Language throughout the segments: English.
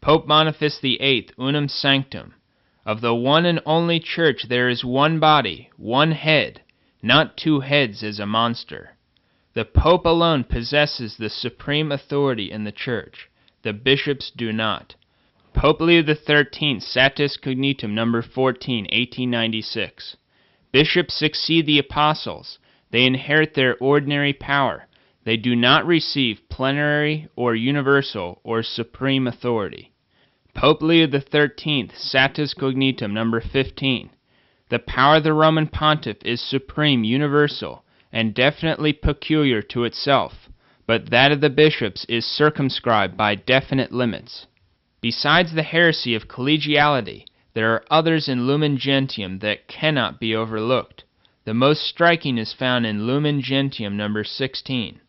Pope Boniface VIII, Unum Sanctum. Of the one and only Church there is one body, one head, not two heads as a monster. The Pope alone possesses the supreme authority in the Church. The bishops do not. Pope Leo XIII, Satis Cognitum, No. 14, 1896. Bishops succeed the apostles. They inherit their ordinary power. They do not receive plenary or universal or supreme authority. Pope Leo XIII, Satis Cognitum, No. 15. The power of the Roman Pontiff is supreme, universal, and definitely peculiar to itself, but that of the bishops is circumscribed by definite limits. Besides the heresy of collegiality, there are others in Lumen Gentium that cannot be overlooked. The most striking is found in Lumen Gentium No. 16.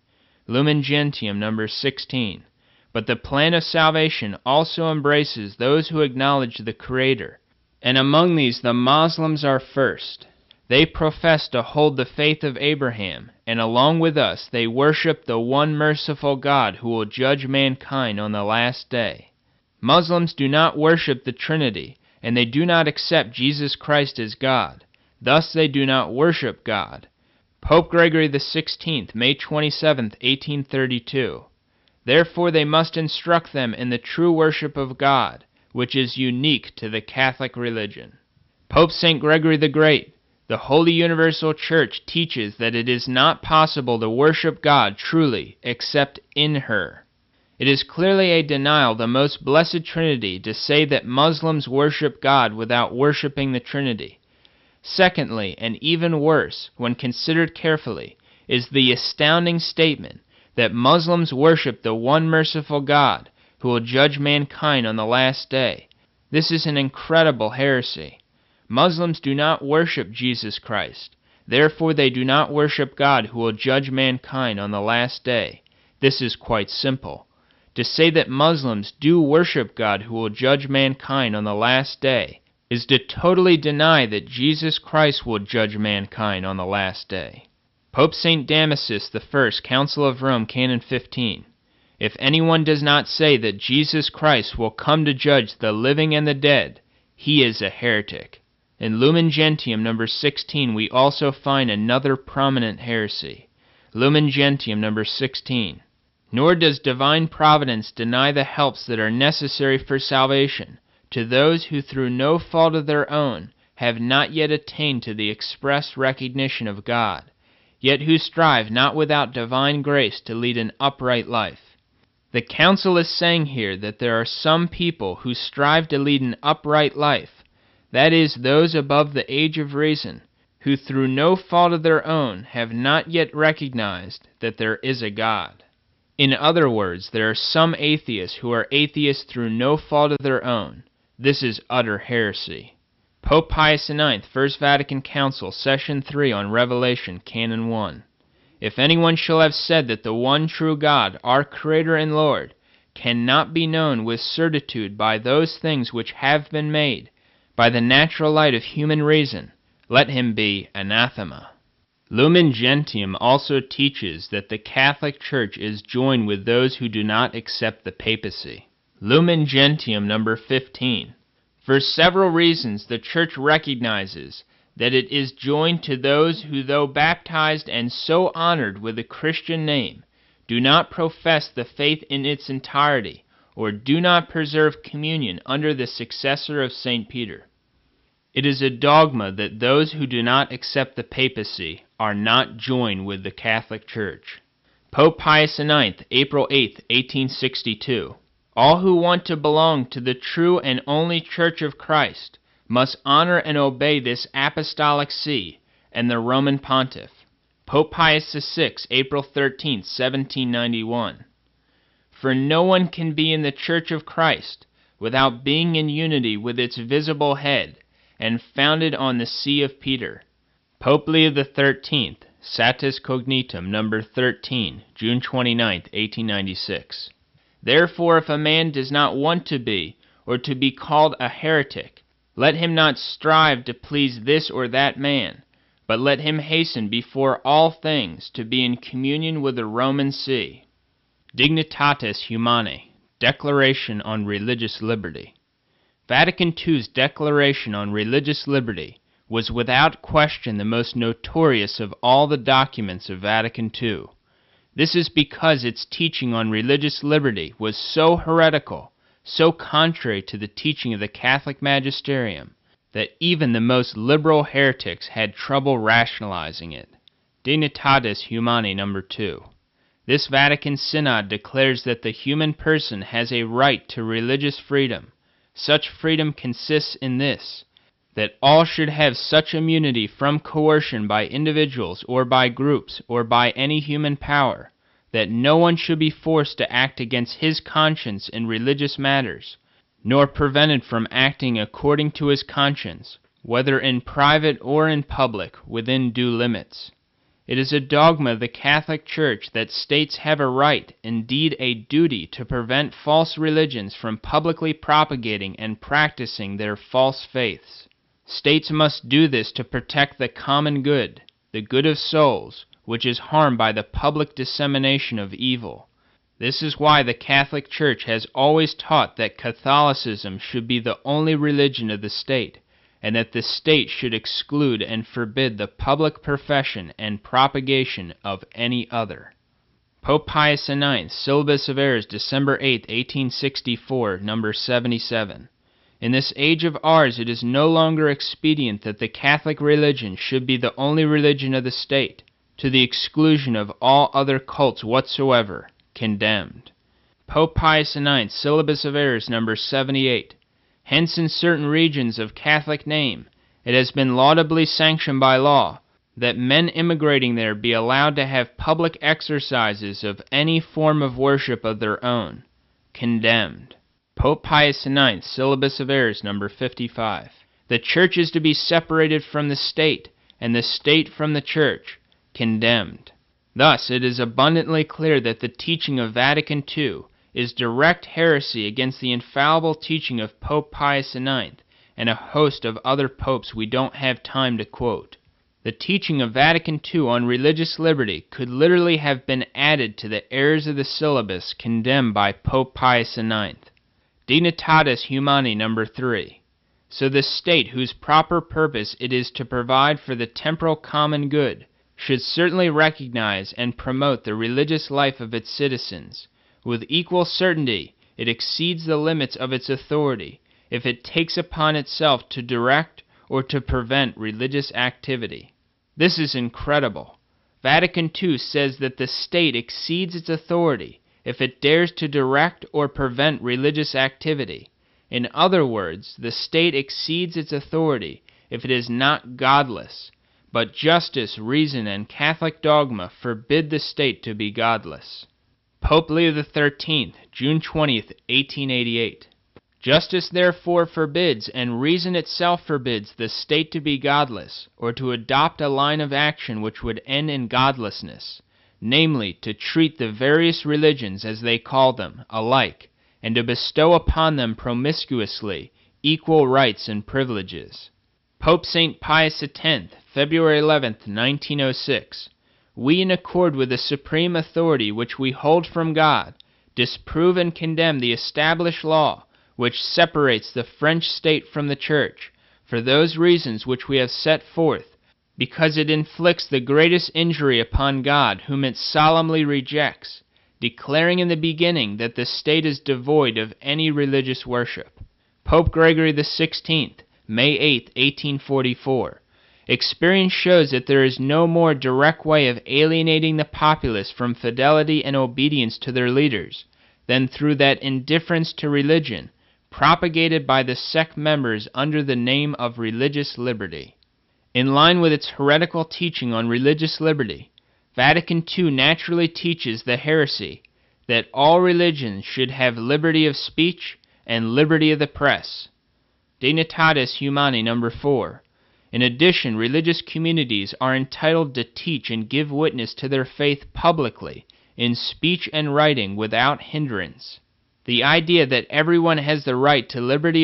Lumen Gentium No. 16. But the plan of salvation also embraces those who acknowledge the Creator, and among these the Moslems are first. They profess to hold the faith of Abraham, and along with us they worship the one merciful God who will judge mankind on the last day. Muslims do not worship the Trinity, and they do not accept Jesus Christ as God. Thus they do not worship God. Pope Gregory XVI, May 27, 1832. Therefore they must instruct them in the true worship of God, which is unique to the Catholic religion. Pope St. Gregory the Great, the Holy Universal Church teaches that it is not possible to worship God truly except in her. It is clearly a denial of the most blessed Trinity to say that Muslims worship God without worshiping the Trinity. Secondly, and even worse, when considered carefully, is the astounding statement that Muslims worship the one merciful God who will judge mankind on the last day. This is an incredible heresy. Muslims do not worship Jesus Christ. Therefore they do not worship God who will judge mankind on the last day. This is quite simple. To say that Muslims do worship God who will judge mankind on the last day is to totally deny that Jesus Christ will judge mankind on the last day. Pope St. Damasus I, Council of Rome, Canon 15. If anyone does not say that Jesus Christ will come to judge the living and the dead, he is a heretic. In Lumen Gentium No. 16 we also find another prominent heresy. Lumen Gentium No. 16. Nor does divine providence deny the helps that are necessary for salvation to those who through no fault of their own have not yet attained to the express recognition of God, yet who strive not without divine grace to lead an upright life. The Council is saying here that there are some people who strive to lead an upright life, that is, those above the age of reason, who through no fault of their own have not yet recognized that there is a God. In other words, there are some atheists who are atheists through no fault of their own. This is utter heresy. Pope Pius IX, First Vatican Council, Session 3 on Revelation, Canon 1. If anyone shall have said that the one true God, our Creator and Lord, cannot be known with certitude by those things which have been made, by the natural light of human reason, let him be anathema. Lumen Gentium also teaches that the Catholic Church is joined with those who do not accept the papacy. Lumen Gentium No. 15. For several reasons the Church recognizes that it is joined to those who, though baptized and so honored with the Christian name, do not profess the faith in its entirety, or do not preserve communion under the successor of St. Peter. It is a dogma that those who do not accept the papacy are not joined with the Catholic Church. Pope Pius IX, April 8, 1862. All who want to belong to the true and only Church of Christ must honor and obey this Apostolic See and the Roman Pontiff. Pope Pius VI, April 13, 1791. For no one can be in the Church of Christ without being in unity with its visible head, and founded on the See of Peter. Pope Leo XIII, Satis Cognitum, No. 13, June 29, 1896. Therefore, if a man does not want to be, or to be called a heretic, let him not strive to please this or that man, but let him hasten before all things to be in communion with the Roman See. Dignitatis Humanae. Declaration on Religious Liberty. Vatican II's Declaration on Religious Liberty was without question the most notorious of all the documents of Vatican II. This is because its teaching on religious liberty was so heretical, so contrary to the teaching of the Catholic magisterium, that even the most liberal heretics had trouble rationalizing it. Dignitatis Humani No. 2. This Vatican Synod declares that the human person has a right to religious freedom. Such freedom consists in this, that all should have such immunity from coercion by individuals or by groups or by any human power, that no one should be forced to act against his conscience in religious matters, nor prevented from acting according to his conscience, whether in private or in public, within due limits. It is a dogma of the Catholic Church that states have a right, indeed a duty, to prevent false religions from publicly propagating and practicing their false faiths. States must do this to protect the common good, the good of souls, which is harmed by the public dissemination of evil. This is why the Catholic Church has always taught that Catholicism should be the only religion of the state, and that the state should exclude and forbid the public profession and propagation of any other. Pope Pius IX, Syllabus of Errors, December 8, 1864, number 77. In this age of ours, it is no longer expedient that the Catholic religion should be the only religion of the state, to the exclusion of all other cults whatsoever, condemned. Pope Pius IX, Syllabus of Errors, number 78. Hence in certain regions of Catholic name, it has been laudably sanctioned by law, that men immigrating there be allowed to have public exercises of any form of worship of their own, condemned. Pope Pius IX, Syllabus of Errors, number 55. The Church is to be separated from the state, and the state from the Church, condemned. Thus, it is abundantly clear that the teaching of Vatican II is direct heresy against the infallible teaching of Pope Pius IX and a host of other popes we don't have time to quote. The teaching of Vatican II on religious liberty could literally have been added to the errors of the syllabus condemned by Pope Pius IX. Dignitatis Humani No. 3. So the state, whose proper purpose it is to provide for the temporal common good, should certainly recognize and promote the religious life of its citizens. With equal certainty, it exceeds the limits of its authority if it takes upon itself to direct or to prevent religious activity. This is incredible. Vatican II says that the state exceeds its authority if it dares to direct or prevent religious activity. In other words, the state exceeds its authority if it is not godless, but justice, reason, and Catholic dogma forbid the state to be godless. Pope Leo XIII, June 20, 1888. Justice therefore forbids, and reason itself forbids, the state to be godless, or to adopt a line of action which would end in godlessness, namely, to treat the various religions, as they call them, alike, and to bestow upon them promiscuously equal rights and privileges. Pope St. Pius X, February 11, 1906. We, in accord with the supreme authority which we hold from God, disprove and condemn the established law which separates the French state from the Church, for those reasons which we have set forth, because it inflicts the greatest injury upon God, whom it solemnly rejects, declaring in the beginning that the state is devoid of any religious worship. Pope Gregory XVI, May 8, 1844. Experience shows that there is no more direct way of alienating the populace from fidelity and obedience to their leaders than through that indifference to religion propagated by the sect members under the name of religious liberty. In line with its heretical teaching on religious liberty, Vatican II naturally teaches the heresy that all religions should have liberty of speech and liberty of the press. Dignitatis Humani No. 4. In addition, religious communities are entitled to teach and give witness to their faith publicly, in speech and writing, without hindrance. The idea that everyone has the right to liberty